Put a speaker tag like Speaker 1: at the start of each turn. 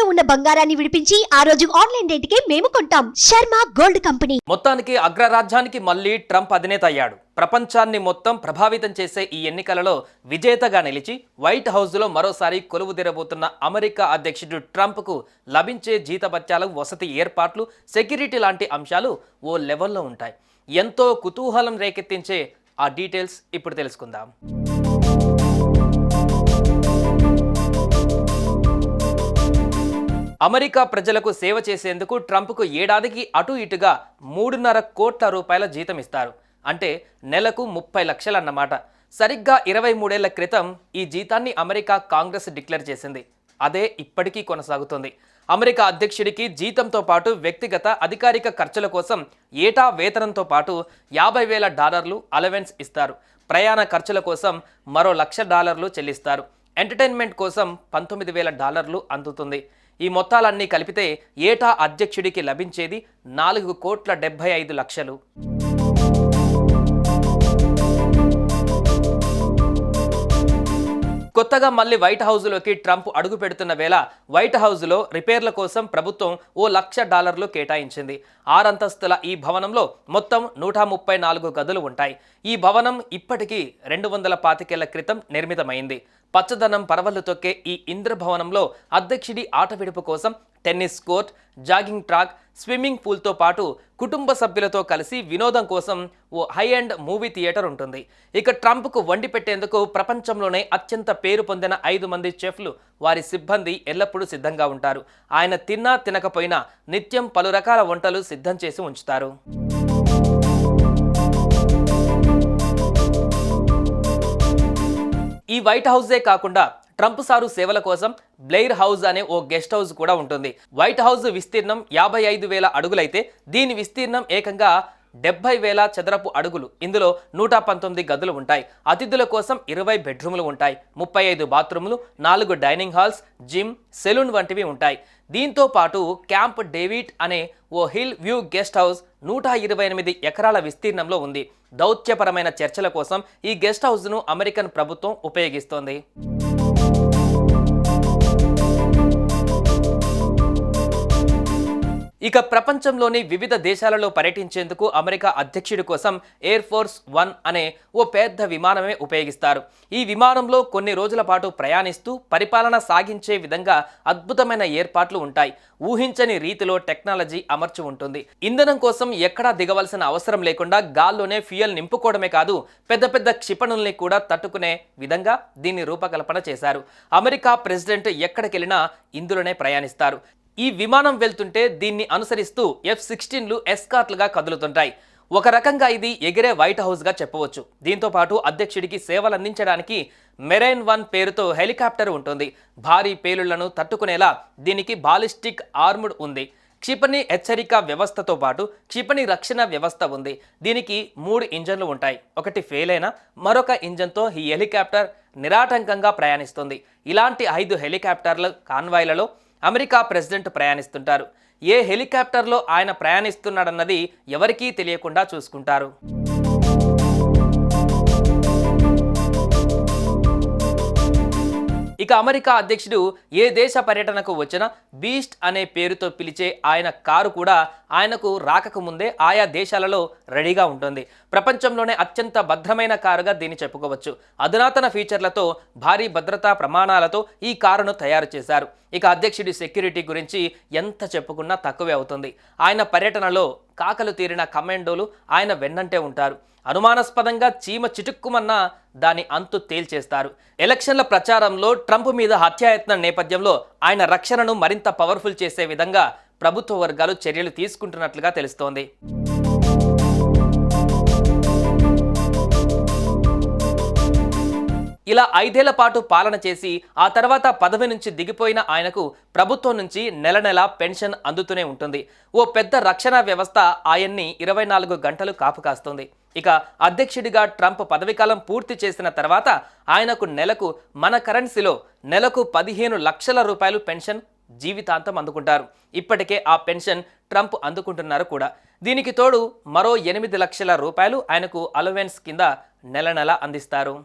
Speaker 1: తాకట్టులో ఉన్న బంగారాన్ని విడిపించి ఆ రోజు ఆన్లైన్ రేటుకే మేము కొంటాం. Sharma gold company.
Speaker 2: మొత్తానికి అగ్రరాజ్యానికి మళ్ళీ ట్రంప్ అధినేత అయ్యాడు. ప్రపంచాన్ని మొత్తం ప్రభావితం చేసే ఈ ఎన్నికలలో విజేతగా నిలిచి వైట్ హౌస్లో మరోసారి కొలువుదీరబోతున్న అమెరికా అధ్యక్షుడు ట్రంప్కు లభించే జీతభత్యాలు, వసతి ఏర్పాట్లు, సెక్యూరిటీ లాంటి అంశాలు ఓ లెవెల్లో ఉంటాయి. ఎంతో కుతూహలం రేకెత్తించే ఆ డీటెయిల్స్ ఇప్పుడు తెలుసుకుందాం. అమెరికా ప్రజలకు సేవ చేసేందుకు ట్రంప్కు ఏడాదికి అటు ఇటుగా 3.5 కోట్ల రూపాయల జీతం ఇస్తారు. అంటే నెలకు 30 లక్షలు అన్నమాట. సరిగ్గా 23 ఏళ్ల క్రితం ఈ జీతాన్ని అమెరికా కాంగ్రెస్ డిక్లేర్ చేసింది. అదే ఇప్పటికీ కొనసాగుతుంది. అమెరికా అధ్యక్షుడికి జీతంతో పాటు వ్యక్తిగత అధికారిక ఖర్చుల కోసం ఏటా వేతనంతో పాటు $50,000 అలవెన్స్ ఇస్తారు. ప్రయాణ ఖర్చుల కోసం మరో $1,00,000 చెల్లిస్తారు. ఎంటర్టైన్మెంట్ కోసం $19,000 అందుతుంది. ఈ మొత్తాలన్నీ కలిపితే ఏటా అధ్యక్షుడికి లభించేది 4,75,00,000. కొత్తగా మళ్ళీ వైట్ హౌస్లోకి ట్రంప్ అడుగు పెడుతున్న వేళ వైట్ హౌస్లో రిపేర్ల కోసం ప్రభుత్వం ఓ $1,00,000 కేటాయించింది. 6 అంతస్తుల ఈ భవనంలో మొత్తం 134 గదులు ఉంటాయి. ఈ భవనం ఇప్పటికీ 225 ఏళ్ల క్రితం నిర్మితమైంది. పచ్చదనం పరవళ్లు తొక్కే ఈ ఇంద్రభవనంలో అధ్యక్షుడి ఆట విడుపు కోసం tennis court, jogging track, swimming పూల్తో పాటు కుటుంబ సభ్యులతో కలిసి వినోదం కోసం ఓ హై ఎండ్ మూవీ థియేటర్ ఉంటుంది. ఇక ట్రంప్కు వండి పెట్టేందుకు ప్రపంచంలోనే అత్యంత పేరు పొందిన 5 మంది చెఫ్లు, వారి సిబ్బంది ఎల్లప్పుడూ సిద్ధంగా ఉంటారు. ఆయన తిన్నా తినకపోయినా నిత్యం పలు రకాల వంటలు సిద్ధం చేసి ఉంచుతారు. ఈ వైట్ హౌసే కాకుండా ట్రంప్ సారు సేవల కోసం బ్లెయిర్ హౌస్ అనే ఓ గెస్ట్ హౌస్ కూడా ఉంటుంది. వైట్ హౌస్ విస్తీర్ణం 55,000 అడుగులైతే దీని విస్తీర్ణం ఏకంగా 70,000 చదరపు అడుగులు. ఇందులో 119 గదులు ఉంటాయి. అతిథుల కోసం 20 బెడ్రూములు ఉంటాయి. 35 బాత్రూములు, 4 డైనింగ్ హాల్స్, జిమ్, సెలూన్ వంటివి ఉంటాయి. దీంతో పాటు క్యాంప్ డేవిడ్ అనే ఓ హిల్ వ్యూ గెస్ట్ హౌస్ 128 ఎకరాల విస్తీర్ణంలో ఉంది. దౌత్యపరమైన చర్చల కోసం ఈ గెస్ట్ హౌస్ను అమెరికన్ ప్రభుత్వం ఉపయోగిస్తోంది. ఇక ప్రపంచంలోని వివిధ దేశాలలో పర్యటించేందుకు అమెరికా అధ్యక్షుడి కోసం ఎయిర్ ఫోర్స్ 1 అనే ఓ పెద్ద విమానమే ఉపయోగిస్తారు. ఈ విమానంలో కొన్ని రోజుల పాటు ప్రయాణిస్తూ పరిపాలన సాగించే విధంగా అద్భుతమైన ఏర్పాట్లు ఉంటాయి. ఊహించని రీతిలో టెక్నాలజీ అమర్చి ఉంటుంది. ఇంధనం కోసం ఎక్కడా దిగవలసిన అవసరం లేకుండా గాల్లోనే ఫ్యూయల్ నింపుకోవడమే కాదు, పెద్ద పెద్ద క్షిపణుల్ని కూడా తట్టుకునే విధంగా దీన్ని రూపకల్పన చేశారు. అమెరికా ప్రెసిడెంట్ ఎక్కడికెళ్ళినా ఇందులోనే ప్రయాణిస్తారు. ఈ విమానం వెళ్తుంటే దీన్ని అనుసరిస్తూ F-16లు ఎస్కార్ట్లుగా కదులుతుంటాయి. ఒక రకంగా ఇది ఎగిరే వైట్ హౌస్గా చెప్పవచ్చు. దీంతో పాటు అధ్యక్షుడికి సేవలు అందించడానికి మెరైన్ 1 పేరుతో హెలికాప్టర్ ఉంటుంది. భారీ పేలుళ్లను తట్టుకునేలా దీనికి బాలిస్టిక్ ఆర్ముడ్ ఉంది. క్షిపణి హెచ్చరిక వ్యవస్థతో పాటు క్షిపణి రక్షణ వ్యవస్థ ఉంది. దీనికి 3 ఇంజన్లు ఉంటాయి. ఒకటి ఫెయిల్ అయినా మరొక ఇంజన్తో ఈ హెలికాప్టర్ నిరాటంకంగా ప్రయాణిస్తుంది. ఇలాంటి 5 హెలికాప్టర్ల కాన్వాయ్లలో అమెరికా ప్రెసిడెంట్ ప్రయాణిస్తుంటారు. ఏ హెలికాప్టర్లో ఆయన ప్రయాణిస్తున్నాడన్నది ఎవరికీ తెలియకుండా చూసుకుంటారు. ఇక అమెరికా అధ్యక్షుడు ఏ దేశ పర్యటనకు వచ్చినా బీస్ట్ అనే పేరుతో పిలిచే ఆయన కారు కూడా ఆయనకు రాకముందే ఆయా దేశాలలో రెడీగా ఉంటుంది. ప్రపంచంలోనే అత్యంత భద్రమైన కారుగా దీన్ని చెప్పుకోవచ్చు. అధునాతన ఫీచర్లతో, భారీ భద్రతా ప్రమాణాలతో ఈ కారును తయారు చేశారు. ఇక అధ్యక్షుడి సెక్యూరిటీ గురించి ఎంత చెప్పుకున్నా తక్కువే అవుతుంది. ఆయన పర్యటనలో కాకలు తీరిన కమాండోలు ఆయన వెన్నంటే ఉంటారు. అనుమానాస్పదంగా చీమ చిటుక్కుమన్నా దాని అంతు తేల్చేస్తారు. ఎలక్షన్ల ప్రచారంలో ట్రంప్ మీద హత్యాయత్నం నేపథ్యంలో ఆయన రక్షణను మరింత పవర్ఫుల్ చేసే విధంగా ప్రభుత్వ వర్గాలు చర్యలు తీసుకుంటున్నట్లుగా తెలుస్తోంది. ఇలా 5 ఏళ్ల పాటు పాలన చేసి ఆ తర్వాత పదవి నుంచి దిగిపోయిన ఆయనకు ప్రభుత్వం నుంచి నెల నెల పెన్షన్ అందుతూనే ఉంటుంది. ఓ పెద్ద రక్షణ వ్యవస్థ ఆయన్ని 24 గంటలు కాపు కాస్తుంది. ఇక అధ్యక్షుడిగా ట్రంప్ పదవీకాలం పూర్తి చేసిన తర్వాత ఆయనకు నెలకు మన కరెన్సీలో నెలకు 15 లక్షల రూపాయలు పెన్షన్ జీవితాంతం అందుకుంటారు. ఇప్పటికే ఆ పెన్షన్ ట్రంప్ అందుకుంటున్నారు కూడా. దీనికి తోడు మరో 8 లక్షల రూపాయలు ఆయనకు అలవెన్స్ కింద నెల నెల అందిస్తారు.